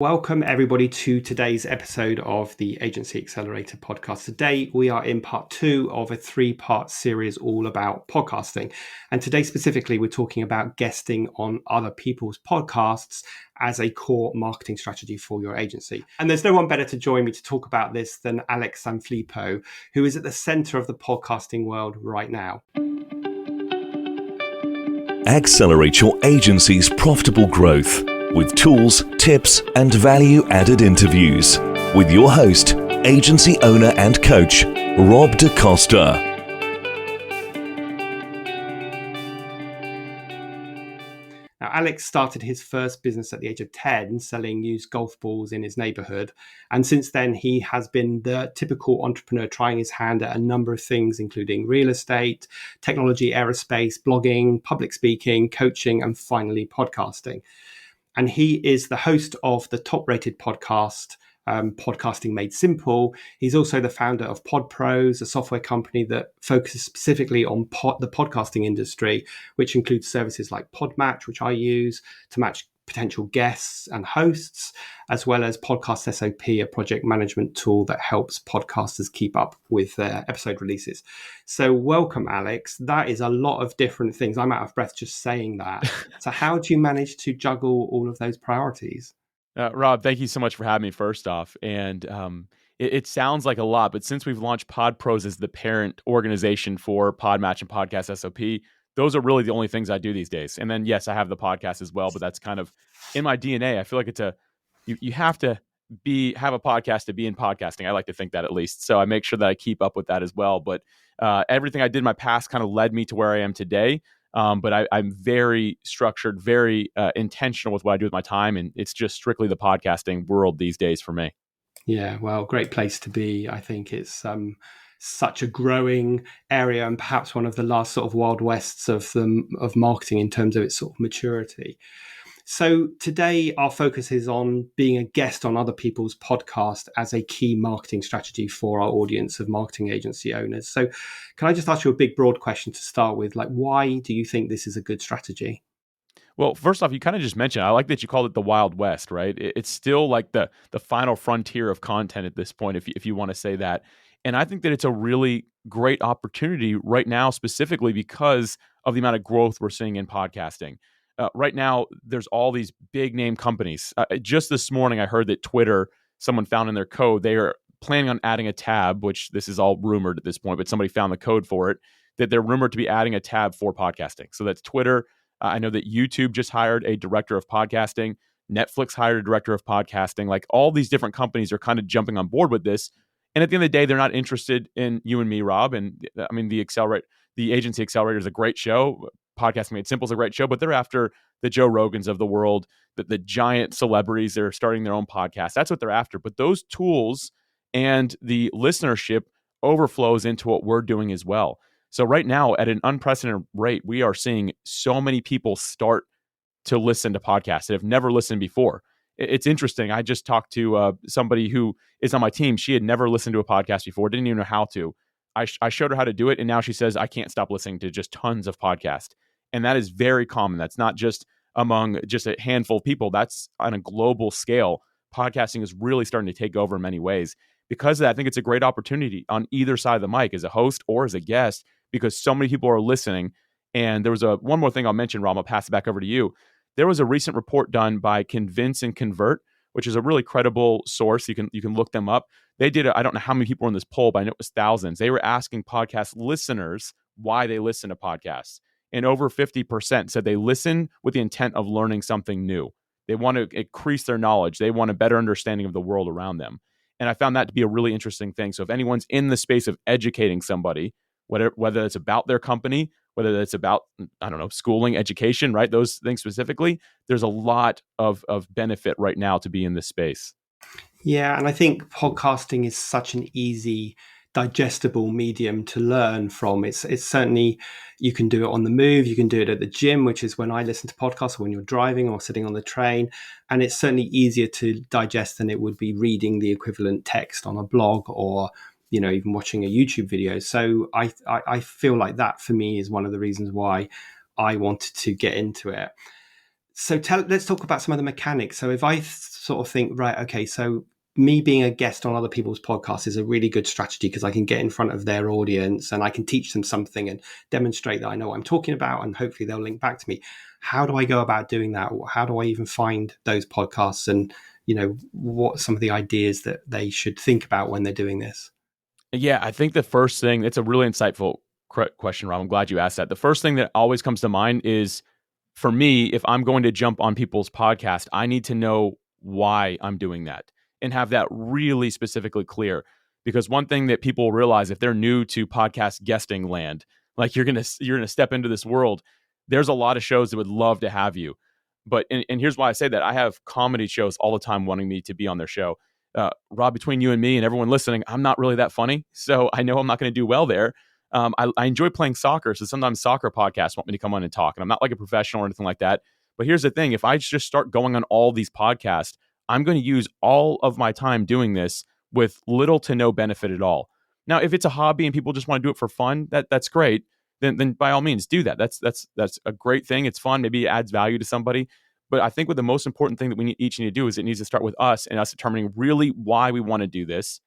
Welcome, everybody, to today's episode of the Agency Accelerator podcast. Today, we are in part 2 of a 3-part series all about podcasting. And today, specifically, we're talking about guesting on other people's podcasts as a core marketing strategy for your agency. And there's no one better to join me to talk about this than Alex Sanfilippo, who is at the center of the podcasting world right now. Accelerate your agency's profitable growth with tools, tips, and value-added interviews with your host, agency owner and coach, Rob DaCosta. Now, Alex started his first business at the age of 10, selling used golf balls in his neighborhood. And since then, he has been the typical entrepreneur trying his hand at a number of things, including real estate, technology, aerospace, blogging, public speaking, coaching, and finally, podcasting. And he is the host of the top-rated podcast, Podcasting Made Simple. He's also the founder of PodPros, a software company that focuses specifically on the podcasting industry, which includes services like Podmatch, which I use to match potential guests and hosts, as well as Podcast SOP, a project management tool that helps podcasters keep up with their episode releases. So welcome, Alex. That is a lot of different things. I'm out of breath just saying that. So how do you manage to juggle all of those priorities? Rob, thank you so much for having me first off. And it sounds like a lot, but since we've launched PodPros as the parent organization for Podmatch and Podcast SOP, those are really the only things I do these days. And then, yes, I have the podcast as well, but that's kind of in my DNA. I feel like you have to have a podcast to be in podcasting. I like to think that, at least. So I make sure that I keep up with that as well. But everything I did in my past kind of led me to where I am today. But I'm very structured, very intentional with what I do with my time. And it's just strictly the podcasting world these days for me. Yeah, well, great place to be. I think it's such a growing area and perhaps one of the last sort of wild wests of marketing in terms of its sort of maturity. So today our focus is on being a guest on other people's podcast as a key marketing strategy for our audience of marketing agency owners. So can I just ask you a big broad question to start with? Like, why do you think this is a good strategy? Well, first off, you kind of just mentioned, I like that you called it the Wild West, right? It's still like the final frontier of content at this point, if you want to say that. And I think that it's a really great opportunity right now, specifically because of the amount of growth we're seeing in podcasting. Right now, there's all these big name companies. Just this morning, I heard that Twitter, someone found in their code, they are planning on adding a tab, which this is all rumored at this point, but somebody found the code for it, that they're rumored to be adding a tab for podcasting. So that's Twitter. I know that YouTube just hired a director of podcasting. Netflix hired a director of podcasting. Like, all these different companies are kind of jumping on board with this. And at the end of the day, they're not interested in you and me, Rob. And I mean, the Agency Accelerator is a great show. Podcasting Made Simple is a great show, but they're after the Joe Rogans of the world, the giant celebrities that are starting their own podcast. That's what they're after. But those tools and the listenership overflows into what we're doing as well. So right now, at an unprecedented rate, we are seeing so many people start to listen to podcasts that have never listened before. It's interesting. I just talked to somebody who is on my team. She had never listened to a podcast before, didn't even know how to. I showed her how to do it, and now she says, I can't stop listening to just tons of podcasts. And that is very common. That's not just among just a handful of people. That's on a global scale. Podcasting is really starting to take over in many ways. Because of that, I think it's a great opportunity on either side of the mic, as a host or as a guest, because so many people are listening. And there was one more thing I'll mention, Rob. I'll pass it back over to you. There was a recent report done by Convince and Convert, which is a really credible source. You can look them up. They did I don't know how many people were in this poll, but I know it was thousands. They were asking podcast listeners why they listen to podcasts. And over 50% said they listen with the intent of learning something new. They want to increase their knowledge. They want a better understanding of the world around them. And I found that to be a really interesting thing. So if anyone's in the space of educating somebody, whether it's about their company, whether it's about, I don't know, schooling, education, right? Those things specifically, there's a lot of benefit right now to be in this space. Yeah, and I think podcasting is such an easy, digestible medium to learn from. It's certainly, you can do it on the move, you can do it at the gym, which is when I listen to podcasts, or when you're driving or sitting on the train. And it's certainly easier to digest than it would be reading the equivalent text on a blog or, you know, even watching a YouTube video. So I feel like that for me is one of the reasons why I wanted to get into it. So let's talk about some of the mechanics. So if I sort of think, right, okay, so me being a guest on other people's podcasts is a really good strategy because I can get in front of their audience and I can teach them something and demonstrate that I know what I'm talking about, and hopefully they'll link back to me. How do I go about doing that? How do I even find those podcasts? And, what are some of the ideas that they should think about when they're doing this? Yeah, I think the first thing, it's a really insightful question, Rob. I'm glad you asked that. The first thing that always comes to mind is, for me, if I'm going to jump on people's podcast, I need to know why I'm doing that and have that really specifically clear. Because one thing that people realize if they're new to podcast guesting land, like you're gonna step into this world, there's a lot of shows that would love to have you. But and here's why I say that. I have comedy shows all the time wanting me to be on their show. Rob, between you and me and everyone listening, I'm not really that funny. So I know I'm not going to do well there. I enjoy playing soccer. So sometimes soccer podcasts want me to come on and talk. And I'm not like a professional or anything like that. But here's the thing. If I just start going on all these podcasts, I'm going to use all of my time doing this with little to no benefit at all. Now, if it's a hobby and people just want to do it for fun, that's great. Then by all means do that. That's a great thing. It's fun. Maybe it adds value to somebody. But I think what the most important thing that we each need to do is it needs to start with us and us determining really why we want to do this.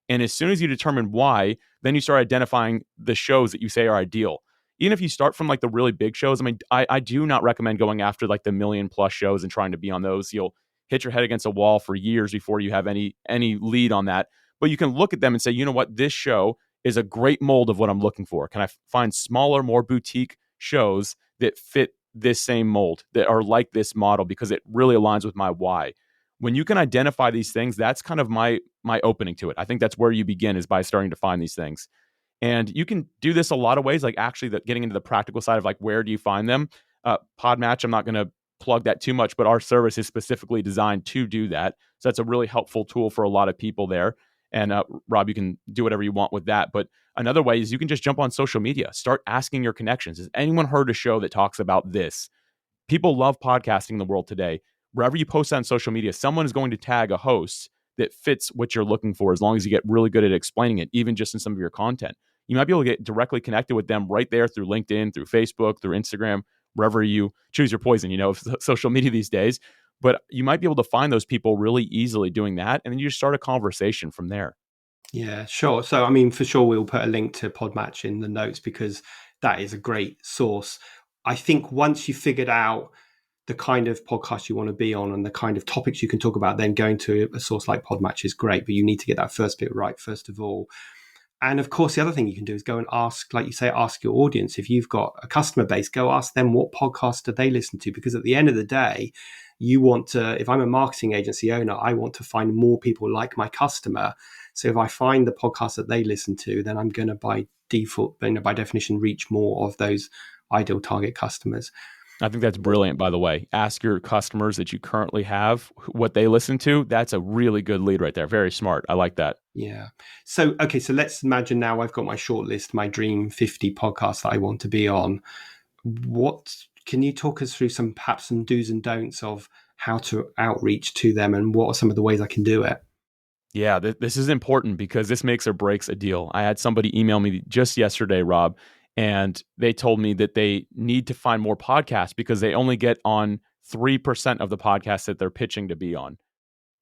And as soon as you determine why, then you start identifying the shows that you say are ideal. Even if you start from like the really big shows, I mean, I do not recommend going after like the million plus shows and trying to be on those. You'll hit your head against a wall for years before you have any lead on that. But you can look at them and say, you know what, this show is a great mold of what I'm looking for. Can I find smaller, more boutique shows that fit this same mold, that are like this model, because it really aligns with my why? When you can identify these things, that's kind of my opening to it. I think that's where you begin, is by starting to find these things. And you can do this a lot of ways, like actually getting into the practical side of like, where do you find them? Podmatch, I'm not going to plug that too much, but our service is specifically designed to do that. So that's a really helpful tool for a lot of people there. And Rob, you can do whatever you want with that. But another way is you can just jump on social media, start asking your connections. Has anyone heard a show that talks about this? People love podcasting in the world today. Wherever you post on social media, someone is going to tag a host that fits what you're looking for, as long as you get really good at explaining it, even just in some of your content. You might be able to get directly connected with them right there through LinkedIn, through Facebook, through Instagram, wherever you choose your poison, social media these days. But you might be able to find those people really easily doing that. And then you just start a conversation from there. Yeah, sure. So, I mean, for sure, we'll put a link to Podmatch in the notes because that is a great source. I think once you've figured out the kind of podcast you want to be on and the kind of topics you can talk about, then going to a source like Podmatch is great. But you need to get that first bit right, first of all. And of course, the other thing you can do is go and ask, like you say, ask your audience. If you've got a customer base, go ask them what podcast do they listen to? Because at the end of the day, you want to, if I'm a marketing agency owner, I want to find more people like my customer. So if I find the podcast that they listen to, then I'm going to by default, by definition, reach more of those ideal target customers. I think that's brilliant, by the way. Ask your customers that you currently have what they listen to. That's a really good lead right there. Very smart. I like that. Yeah. So, okay. So let's imagine now I've got my short list, my dream 50 podcasts that I want to be on. What can you talk us through perhaps some do's and don'ts of how to outreach to them, and what are some of the ways I can do it? Yeah, this is important because this makes or breaks a deal. I had somebody email me just yesterday, Rob, and they told me that they need to find more podcasts because they only get on 3% of the podcasts that they're pitching to be on.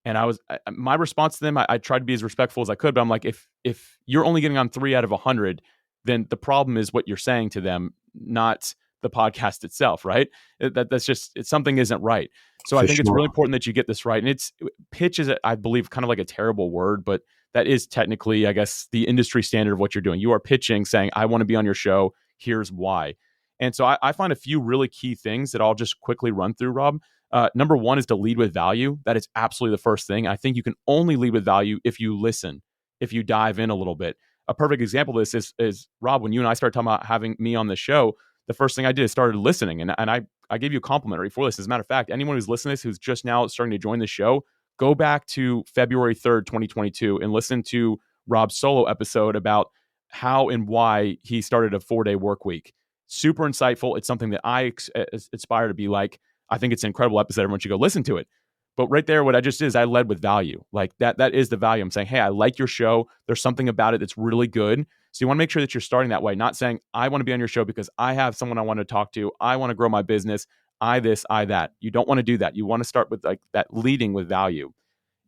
And my response to them, I tried to be as respectful as I could, but I'm like, if you're only getting on 3 out of 100, then the problem is what you're saying to them, not the podcast itself, right? That's just, something isn't right. So I think it's really important that you get this right. And pitch is, I believe, kind of like a terrible word, but that is technically, I guess, the industry standard of what you're doing. You are pitching, saying, I want to be on your show. Here's why. And so I find a few really key things that I'll just quickly run through, Rob. Number one is to lead with value. That is absolutely the first thing. I think you can only lead with value if you listen, if you dive in a little bit. A perfect example of this is Rob, when you and I started talking about having me on the show, the first thing I did is started listening. And I gave you a complimentary for this. As a matter of fact, anyone who's listening to this, who's just now starting to join the show, go back to February 3rd, 2022 and listen to Rob's solo episode about how and why he started a 4-day work week. Super insightful. It's something that I aspire to be like. I think it's an incredible episode. Everyone should go listen to it. But right there, what I just did is I led with value. Like that is the value. I'm saying, hey, I like your show. There's something about it that's really good. So you want to make sure that you're starting that way, not saying, I want to be on your show because I have someone I want to talk to. I want to grow my business. I this, I that. You don't want to do that. You want to start with like that leading with value.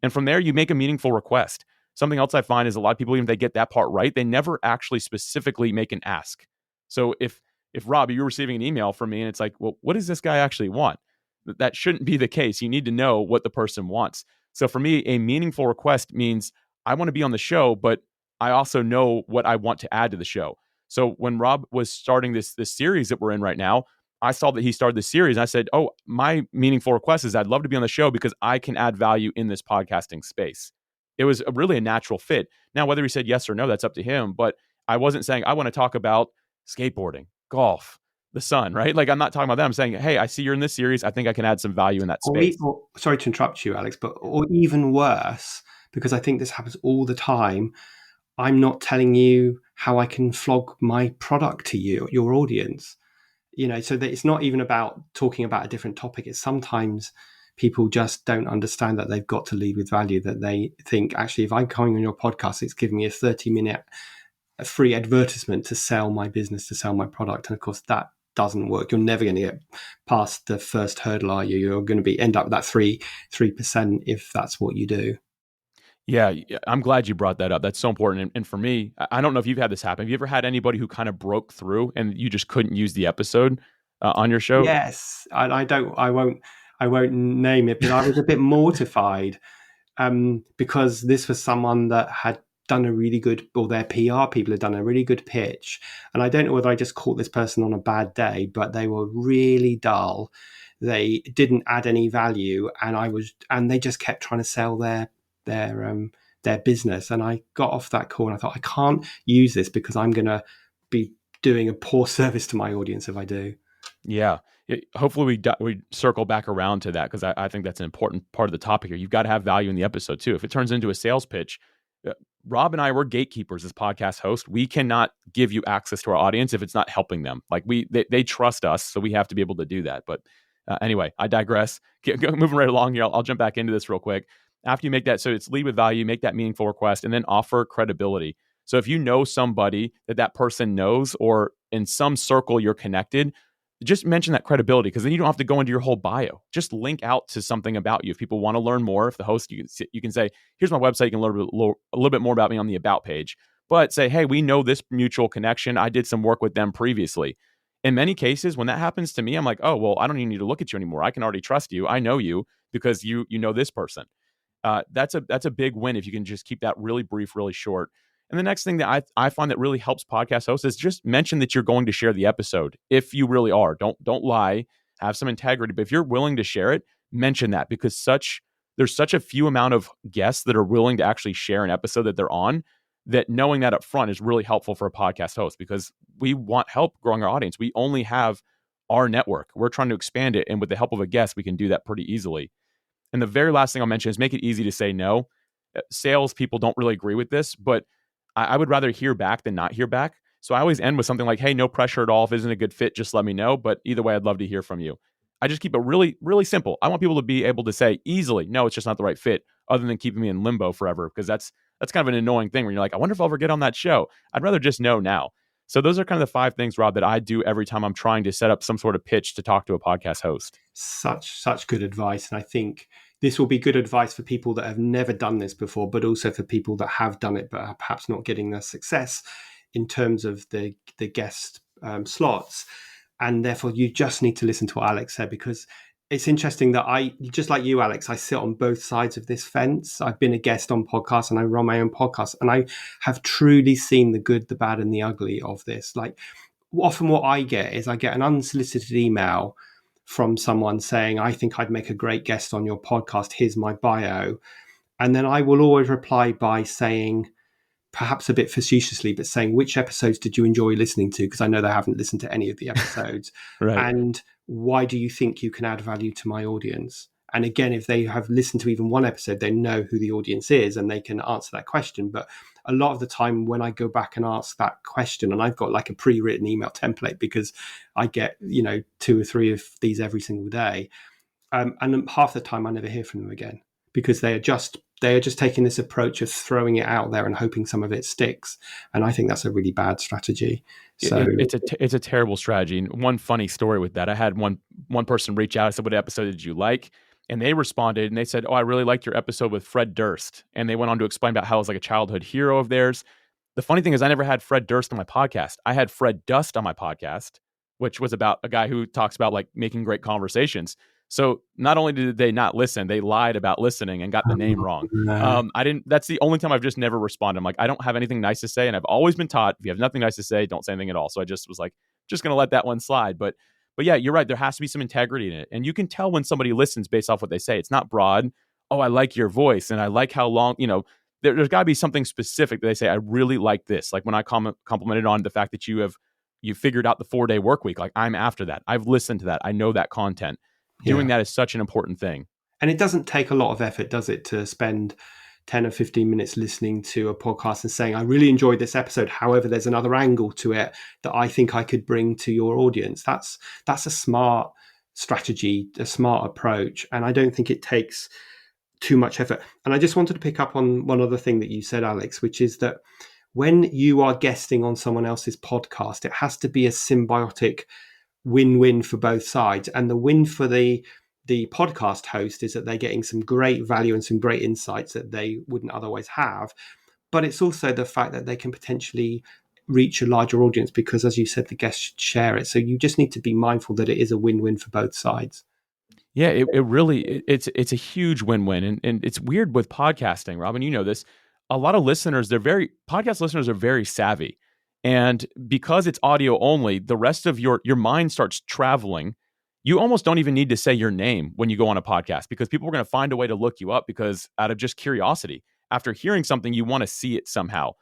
And from there, you make a meaningful request. Something else I find is a lot of people, even if they get that part right, they never actually specifically make an ask. So if Rob, you're receiving an email from me and it's like, well, what does this guy actually want? That shouldn't be the case. You need to know what the person wants. So for me, a meaningful request means I want to be on the show, but I also know what I want to add to the show. So when Rob was starting this series that we're in right now, I saw that he started this series and I said, oh, my meaningful request is I'd love to be on the show because I can add value in this podcasting space. It was really a natural fit. Now, whether he said yes or no, that's up to him. But I wasn't saying I want to talk about skateboarding, golf, the sun, right? Like I'm not talking about that. I'm saying, hey, I see you're in this series. I think I can add some value in that space. Sorry to interrupt you, Alex, or even worse, because I think this happens all the time. I'm not telling you how I can flog my product to you, your audience. So that it's not even about talking about a different topic. It's sometimes people just don't understand that they've got to lead with value, that they think, actually, if I'm coming on your podcast, it's giving me a 30-minute free advertisement to sell my business, to sell my product. And of course, that doesn't work. You're never going to get past the first hurdle, are you? You're going to end up with that 3% if that's what you do. Yeah, I'm glad you brought that up. That's so important. And for me, I don't know if you've had this happen. Have you ever had anybody who kind of broke through and you just couldn't use the episode on your show? Yes, I won't name it, but I was a bit mortified because this was someone that had done a really good, or their PR people had done a really good pitch. And I don't know whether I just caught this person on a bad day, but they were really dull. They didn't add any value, and they just kept trying to sell their business. And I got off that call and I thought, I can't use this because I'm going to be doing a poor service to my audience if I do. Yeah. Hopefully we circle back around to that because I think that's an important part of the topic here. You've got to have value in the episode too. If it turns into a sales pitch, Rob and I, we're gatekeepers as podcast hosts. We cannot give you access to our audience if it's not helping them. Like they trust us, so we have to be able to do that. But anyway, I digress. Moving right along here, I'll jump back into this real quick. After you make that, so it's lead with value, make that meaningful request, and then offer credibility. So if you know somebody that person knows, or in some circle you're connected, just mention that credibility, because then you don't have to go into your whole bio. Just link out to something about you. If people want to learn more, if the host, you can say, here's my website. You can learn a little bit more about me on the about page. But say, hey, we know this mutual connection. I did some work with them previously. In many cases, when that happens to me, I'm like, oh, well, I don't even need to look at you anymore. I can already trust you. I know you because you know this person. That's a big win if you can just keep that really brief, really short. And the next thing that I find that really helps podcast hosts is just mention that you're going to share the episode. If you really are, don't lie, have some integrity. But if you're willing to share it, mention that, because there's such a few amount of guests that are willing to actually share an episode that they're on, that knowing that up front is really helpful for a podcast host, because we want help growing our audience. We only have our network. We're trying to expand it. And with the help of a guest, we can do that pretty easily. And the very last thing I'll mention is make it easy to say no. Sales people don't really agree with this, but I would rather hear back than not hear back. So I always end with something like, hey, no pressure at all. If it isn't a good fit, just let me know. But either way, I'd love to hear from you. I just keep it really, really simple. I want people to be able to say easily, no, it's just not the right fit, other than keeping me in limbo forever, because that's kind of an annoying thing when you're like, I wonder if I'll ever get on that show. I'd rather just know now. So those are kind of the 5 things, Rob, that I do every time I'm trying to set up some sort of pitch to talk to a podcast host. Such good advice. And I think this will be good advice for people that have never done this before, but also for people that have done it but are perhaps not getting the success in terms of the guest slots. And therefore, you just need to listen to what Alex said, because it's interesting that just like you, Alex, I sit on both sides of this fence. I've been a guest on podcasts and I run my own podcast, and I have truly seen the good, the bad, and the ugly of this. Like, often what I get is I get an unsolicited email from someone saying, I think I'd make a great guest on your podcast. Here's my bio. And then I will always reply by saying, perhaps a bit facetiously, but saying, which episodes did you enjoy listening to? Because I know they haven't listened to any of the episodes. Right. And why do you think you can add value to my audience? And again, if they have listened to even one episode, they know who the audience is and they can answer that question. But a lot of the time when I go back and ask that question, and I've got like a pre-written email template because I get, 2 or 3 of these every single day. And half the time I never hear from them again, because they are just they are just taking this approach of throwing it out there and hoping some of it sticks. And I think that's a really bad strategy. So It's a terrible strategy. And one funny story with that, I had one person reach out. I said, "What episode did you like?" And they responded and they said, "Oh, I really liked your episode with Fred Durst." And they went on to explain about how it was like a childhood hero of theirs. The funny thing is, I never had Fred Durst on my podcast. I had Fred Dust on my podcast, which was about a guy who talks about like making great conversations. So not only did they not listen, they lied about listening and got the name wrong. no. I didn't. That's the only time I've just never responded. I'm like, I don't have anything nice to say, and I've always been taught if you have nothing nice to say, don't say anything at all. So I just was like, just gonna let that one slide. But yeah, you're right. There has to be some integrity in it, and you can tell when somebody listens based off what they say. It's not broad. Oh, I like your voice, and I like how long. There's got to be something specific that they say. I really like this. Like when I complimented on the fact that you figured out the 4-day work week. Like I'm after that. I've listened to that. I know that content. Doing that is such an important thing. And it doesn't take a lot of effort, does it, to spend 10 or 15 minutes listening to a podcast and saying, I really enjoyed this episode. However, there's another angle to it that I think I could bring to your audience. That's a smart strategy, a smart approach. And I don't think it takes too much effort. And I just wanted to pick up on one other thing that you said, Alex, which is that when you are guesting on someone else's podcast, it has to be a symbiotic win-win for both sides. And the win for the podcast host is that they're getting some great value and some great insights that they wouldn't otherwise have. But it's also the fact that they can potentially reach a larger audience because, as you said, the guests should share it. So you just need to be mindful that it is a win-win for both sides. Yeah, it really it's a huge win-win, and it's weird with podcasting, Robin. You know this. A lot of listeners, podcast listeners are very savvy, and because it's audio only, the rest of your mind starts traveling. You almost don't even need to say your name when you go on a podcast because people are going to find a way to look you up because out of just curiosity. After hearing something, you want to see it somehow,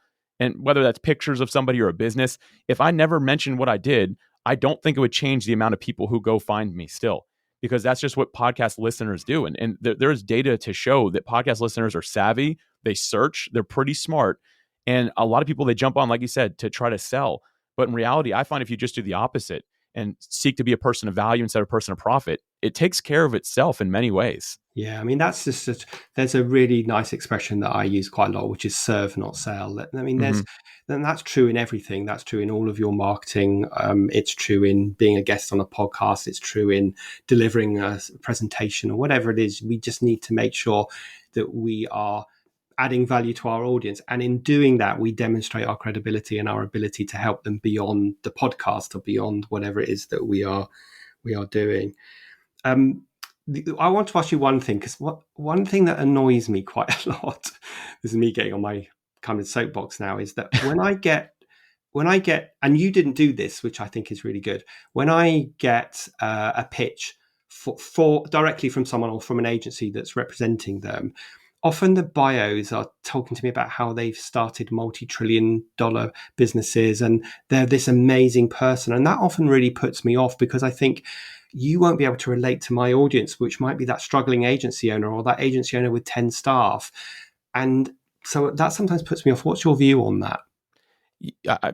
and whether that's pictures of somebody or a business. If I never mentioned what I did, I don't think it would change the amount of people who go find me still. Because that's just what podcast listeners do. And there's data to show that podcast listeners are savvy. They search. They're pretty smart. And a lot of people, they jump on, like you said, to try to sell. But in reality, I find if you just do the opposite and seek to be a person of value instead of a person of profit, it takes care of itself in many ways. Yeah, I mean, there's a really nice expression that I use quite a lot, which is serve, not sell. I mean, that's true in everything. That's true in all of your marketing. It's true in being a guest on a podcast. It's true in delivering a presentation or whatever it is. We just need to make sure that we are adding value to our audience. And in doing that, we demonstrate our credibility and our ability to help them beyond the podcast or beyond whatever it is that we are doing. I want to ask you one thing, because one thing that annoys me quite a lot, this is me getting on my kind of soapbox now, is that when I get, and you didn't do this, which I think is really good, when I get a pitch for directly from someone or from an agency that's representing them, often the bios are talking to me about how they've started multi-trillion-dollar businesses and they're this amazing person. And that often really puts me off because I think you won't be able to relate to my audience, which might be that struggling agency owner or that agency owner with 10 staff. And so that sometimes puts me off. What's your view on that?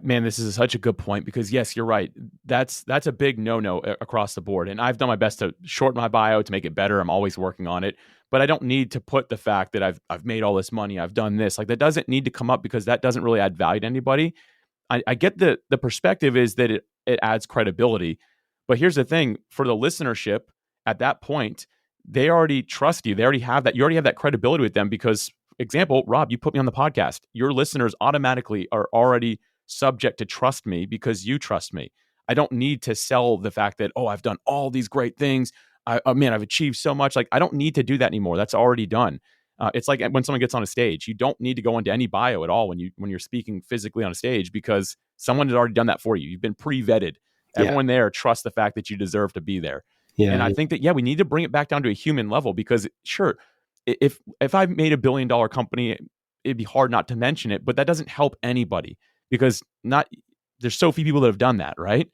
Man, this is such a good point because yes, you're right. That's a big no-no across the board. And I've done my best to shorten my bio to make it better. I'm always working on it, but I don't need to put the fact that I've made all this money, I've done this. Like that doesn't need to come up because that doesn't really add value to anybody. I get the perspective is that it adds credibility. But here's the thing, for the listenership at that point, they already trust you. They already have that. You already have that credibility with them because, example, Rob, you put me on the podcast. Your listeners automatically are already subject to trust me because you trust me. I don't need to sell the fact that, oh, I've done all these great things. I've achieved so much. Like, I don't need to do that anymore. That's already done. It's like when someone gets on a stage, you don't need to go into any bio at all when you're speaking physically on a stage because someone has already done that for you. You've been pre-vetted. Everyone there trusts the fact that you deserve to be there. And I think that, we need to bring it back down to a human level because sure, if I made $1 billion company, it'd be hard not to mention it, but that doesn't help anybody because there's so few people that have done that. Right.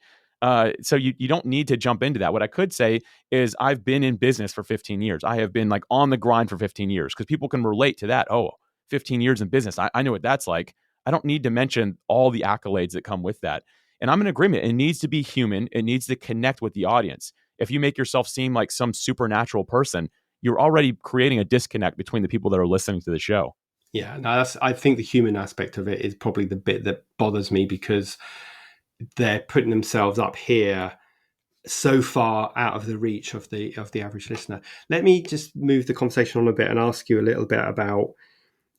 So you don't need to jump into that. What I could say is I've been in business for 15 years. I have been like on the grind for 15 years because people can relate to that. Oh, 15 years in business. I know what that's like. I don't need to mention all the accolades that come with that. And I'm in agreement. It needs to be human. It needs to connect with the audience. If you make yourself seem like some supernatural person, you're already creating a disconnect between the people that are listening to the show. Yeah, no, I think the human aspect of it is probably the bit that bothers me, because they're putting themselves up here so far out of the reach of the average listener. Let me just move the conversation on a bit and ask you a little bit about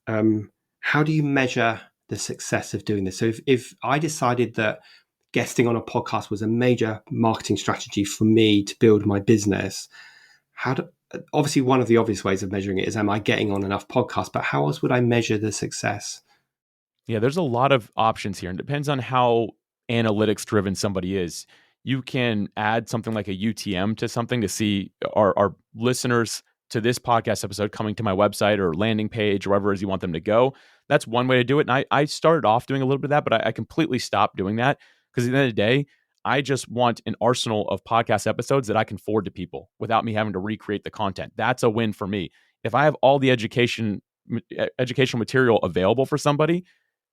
how do you measure the success of doing this? So if I decided that guesting on a podcast was a major marketing strategy for me to build my business, obviously one of the obvious ways of measuring it is, am I getting on enough podcasts? But how else would I measure the success? Yeah, there's a lot of options here, and it depends on how analytics driven somebody is. You can add something like a UTM to something to see our listeners to this podcast episode coming to my website or landing page or wherever it is you want them to go. That's one way to do it. And I started off doing a little bit of that, but I completely stopped doing that, because at the end of the day, I just want an arsenal of podcast episodes that I can forward to people without me having to recreate the content. That's a win for me. If I have all the educational material available for somebody,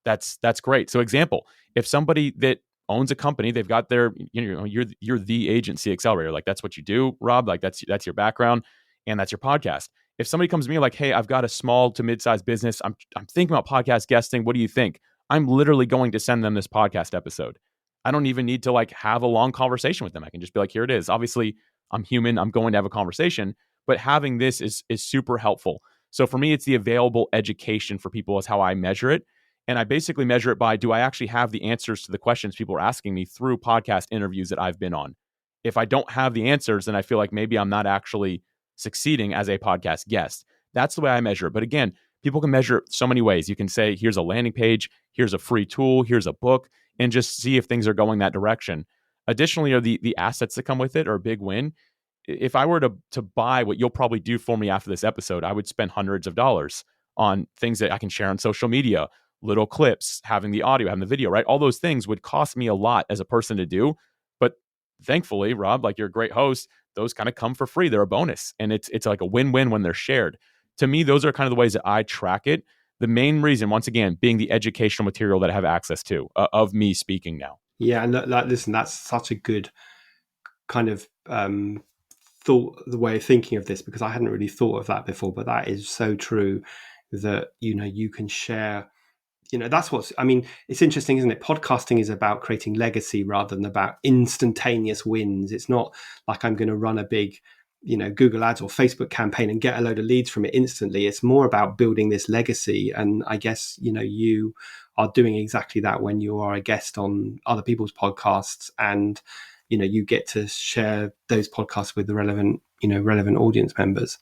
that's great. So example, if somebody that owns a company, they've got their, you're the agency accelerator. Like, that's what you do, Rob. Like, that's your background and that's your podcast. If somebody comes to me like, hey, I've got a small to mid-sized business, I'm thinking about podcast guesting. What do you think? I'm literally going to send them this podcast episode. I don't even need to like have a long conversation with them. I can just be like, here it is. Obviously, I'm human. I'm going to have a conversation, but having this is super helpful. So for me, it's the available education for people is how I measure it. And I basically measure it by, do I actually have the answers to the questions people are asking me through podcast interviews that I've been on? If I don't have the answers, then I feel like maybe I'm not actually succeeding as a podcast guest. That's the way I measure it. But again, people can measure it so many ways. You can say, here's a landing page, here's a free tool, here's a book, and just see if things are going that direction. Additionally, the assets that come with it are a big win. If I were to buy what you'll probably do for me after this episode, I would spend hundreds of dollars on things that I can share on social media, little clips, having the audio, having the video, right? All those things would cost me a lot as a person to do. But thankfully, Rob, like, you're a great host, those kind of come for free. They're a bonus. And it's like a win-win when they're shared. To me, those are kind of the ways that I track it. The main reason, once again, being the educational material that I have access to of me speaking now. Yeah, and listen, that's such a good kind of thought, the way of thinking of this, because I hadn't really thought of that before. But that is so true, that you can share. That's it's interesting, isn't it? Podcasting is about creating legacy rather than about instantaneous wins. It's not like I'm going to run a big, Google ads or Facebook campaign and get a load of leads from it instantly. It's more about building this legacy. And I guess, you are doing exactly that when you are a guest on other people's podcasts, and, you get to share those podcasts with the relevant audience members.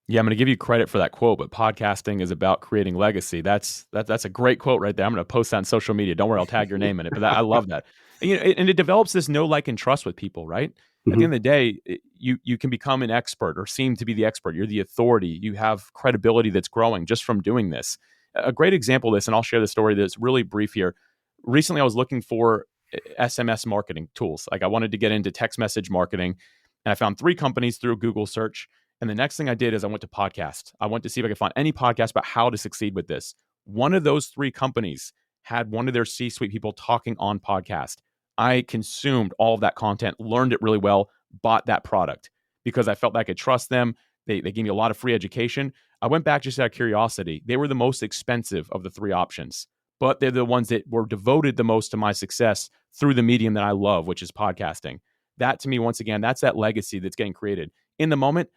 Yeah, I'm going to give you credit for that quote, but podcasting is about creating legacy. That's a great quote right there. I'm going to post that on social media. Don't worry, I'll tag your name in it. But I love that. And, and it develops this know, like, and trust with people, right? At the end of the day, you can become an expert or seem to be the expert. You're the authority. You have credibility that's growing just from doing this. A great example of this, and I'll share the story that's really brief here. Recently, I was looking for SMS marketing tools. Like, I wanted to get into text message marketing, and I found 3 companies through Google search. And the next thing I did is I went to podcast. I went to see if I could find any podcast about how to succeed with this. One of those 3 companies had one of their C-suite people talking on podcast. I consumed all of that content, learned it really well, bought that product because I felt like I could trust them. They gave me a lot of free education. I went back just out of curiosity. They were the most expensive of the 3 options, but they're the ones that were devoted the most to my success through the medium that I love, which is podcasting. That, to me, once again, that's that legacy that's getting created. In the moment,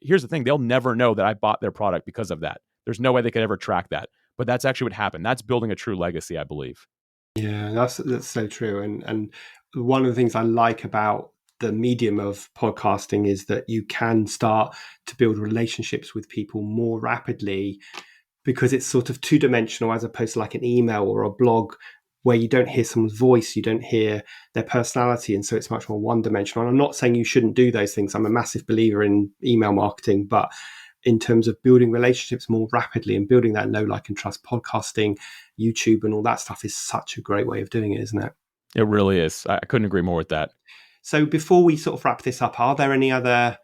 here's the thing, they'll never know that I bought their product because of that. There's no way they could ever track that. But that's actually what happened. That's building a true legacy, I believe. Yeah, that's so true. And one of the things I like about the medium of podcasting is that you can start to build relationships with people more rapidly, because it's sort of 2-dimensional, as opposed to like an email or a blog where you don't hear someone's voice, you don't hear their personality. And so it's much more 1-dimensional. And I'm not saying you shouldn't do those things. I'm a massive believer in email marketing, but in terms of building relationships more rapidly and building that know, like, and trust, podcasting, YouTube, and all that stuff is such a great way of doing it, isn't it? It really is. I couldn't agree more with that. So before we sort of wrap this up, are there any other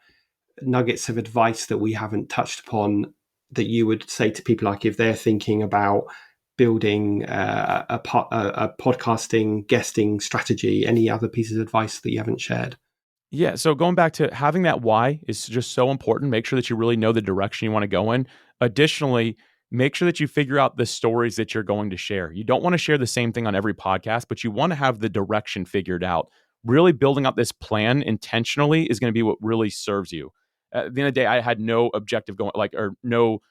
nuggets of advice that we haven't touched upon that you would say to people, like if they're thinking about building a podcasting guesting strategy? Any other pieces of advice that you haven't shared? Yeah. So going back to having that why is just so important. Make sure that you really know the direction you want to go in. Additionally, make sure that you figure out the stories that you're going to share. You don't want to share the same thing on every podcast, but you want to have the direction figured out. Really building out this plan intentionally is going to be what really serves you. At the end of the day, I had no objective going, like, or no,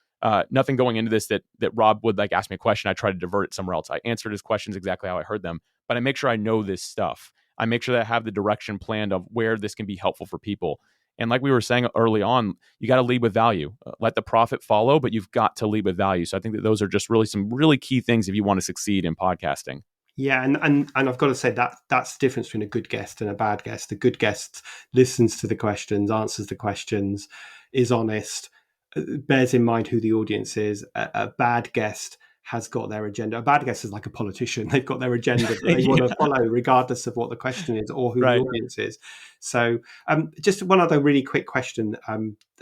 nothing going into this that Rob would like ask me a question. I tried to divert it somewhere else. I answered his questions exactly how I heard them, but I make sure I know this stuff. I make sure that I have the direction planned of where this can be helpful for people. And like we were saying early on, you got to lead with value. Let the profit follow, but you've got to lead with value. So I think that those are just really some really key things if you want to succeed in podcasting. Yeah, and I've got to say that that's the difference between a good guest and a bad guest. A good guest listens to the questions, answers the questions, is honest, bears in mind who the audience is. A bad guest has got their agenda. A bad guest is like a politician. They've got their agenda that they want to follow regardless of what the question is or who the Right. audience is. So just one other really quick question,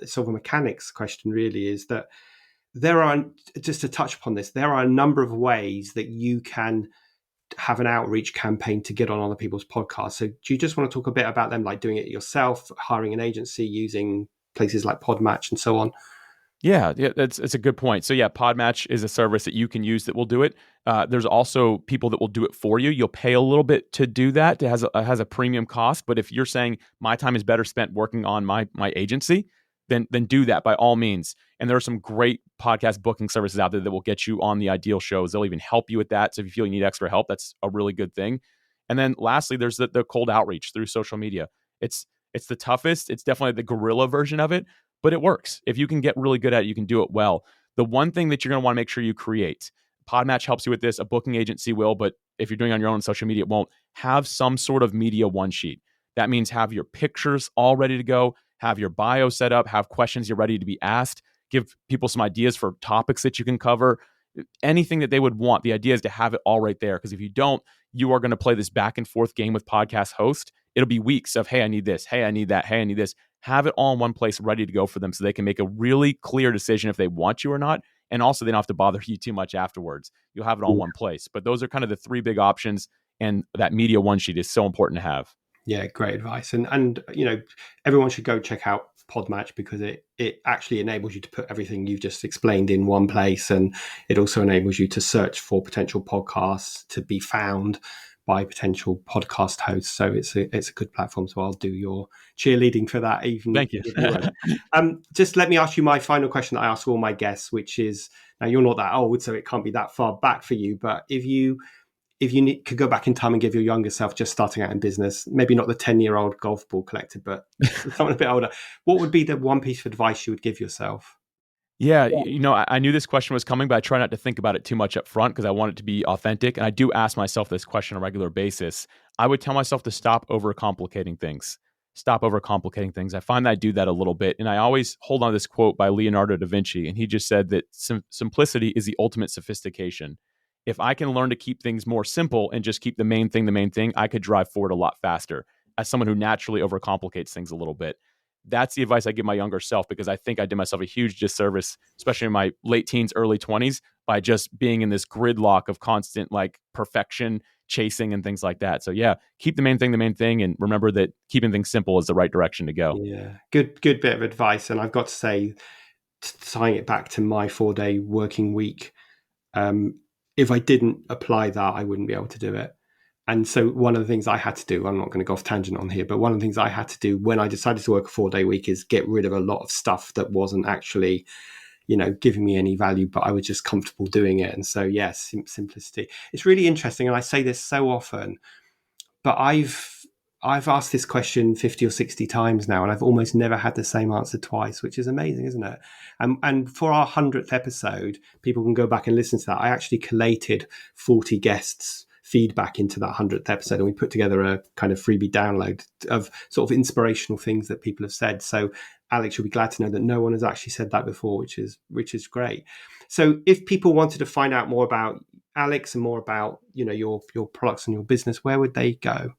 sort of a mechanics question really, is that there are, just to touch upon this, there are a number of ways that you can have an outreach campaign to get on other people's podcasts. So do you just want to talk a bit about them, like doing it yourself, hiring an agency, using places like Podmatch and so on? Yeah, it's a good point. So yeah, Podmatch is a service that you can use that will do it. There's also people that will do it for you. You'll pay a little bit to do that. It has a premium cost. But if you're saying my time is better spent working on my agency, then do that by all means. And there are some great podcast booking services out there that will get you on the ideal shows. They'll even help you with that. So if you feel you need extra help, that's a really good thing. And then lastly, there's the cold outreach through social media. It's the toughest. It's definitely the guerrilla version of it, but it works. If you can get really good at it, you can do it well. The one thing that you're going to want to make sure you create, Podmatch helps you with this, a booking agency will, but if you're doing it on your own social media, it won't. Have some sort of media one sheet. That means have your pictures all ready to go, have your bio set up, have questions you're ready to be asked, give people some ideas for topics that you can cover, anything that they would want. The idea is to have it all right there, because if you don't, you are going to play this back and forth game with podcast host. It'll be weeks of, hey, I need this. Hey, I need that. Hey, I need this. Have it all in one place ready to go for them so they can make a really clear decision if they want you or not. And also they don't have to bother you too much afterwards. You'll have it all in one place. But those are kind of the three big options. And that media one sheet is so important to have. Yeah, great advice. And you know, everyone should go check out Podmatch because it actually enables you to put everything you've just explained in one place, and it also enables you to search for potential podcasts to be found by potential podcast hosts. So it's a good platform. So I'll do your cheerleading for that. Even Thank you. Just let me ask you my final question that I ask all my guests, which is, now you're not that old, so it can't be that far back for you. But if you could go back in time and give your younger self just starting out in business, maybe not the 10-year-old golf ball collector, but someone a bit older, what would be the one piece of advice you would give yourself? Yeah, you know, I knew this question was coming, but I try not to think about it too much up front because I want it to be authentic. And I do ask myself this question on a regular basis. I would tell myself to stop overcomplicating things. Stop overcomplicating things. I find that I do that a little bit. And I always hold on to this quote by Leonardo da Vinci. And he just said that simplicity is the ultimate sophistication. If I can learn to keep things more simple and just keep the main thing, I could drive forward a lot faster as someone who naturally overcomplicates things a little bit. That's the advice I give my younger self, because I think I did myself a huge disservice, especially in my late teens, early 20s, by just being in this gridlock of constant like perfection chasing and things like that. So yeah, keep the main thing. And remember that keeping things simple is the right direction to go. Yeah, good bit of advice. And I've got to say, tying it back to my 4-day working week, if I didn't apply that, I wouldn't be able to do it. And so one of the things I had to do, I'm not going to go off tangent on here, but one of the things I had to do when I decided to work a 4-day week is get rid of a lot of stuff that wasn't actually, you know, giving me any value, but I was just comfortable doing it. And so, yes, simplicity. It's really interesting. And I say this so often, but I've asked this question 50 or 60 times now, and I've almost never had the same answer twice, which is amazing, isn't it? And for our 100th episode, people can go back and listen to that. I actually collated 40 guests' feedback into that 100th episode, and we put together a kind of freebie download of sort of inspirational things that people have said. So Alex, you'll be glad to know that no one has actually said that before, which is great. So if people wanted to find out more about Alex and more about, you know, your products and your business, where would they go?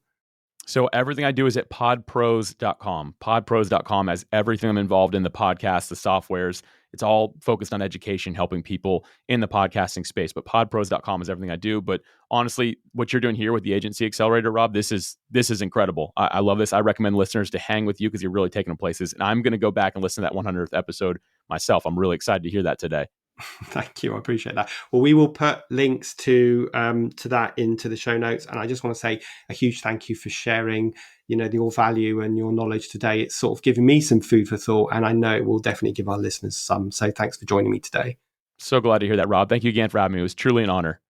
So everything I do is at podpros.com. Podpros.com has everything I'm involved in, the podcast, the softwares. It's all focused on education, helping people in the podcasting space. But podpros.com is everything I do. But honestly, what you're doing here with the Agency Accelerator, Rob, this is incredible. I love this. I recommend listeners to hang with you because you're really taking them places. And I'm going to go back and listen to that 100th episode myself. I'm really excited to hear that today. Thank you. I appreciate that. Well, we will put links to that into the show notes. And I just want to say a huge thank you for sharing, your value and your knowledge today. It's sort of given me some food for thought, and I know it will definitely give our listeners some. So thanks for joining me today. So glad to hear that, Rob. Thank you again for having me. It was truly an honor.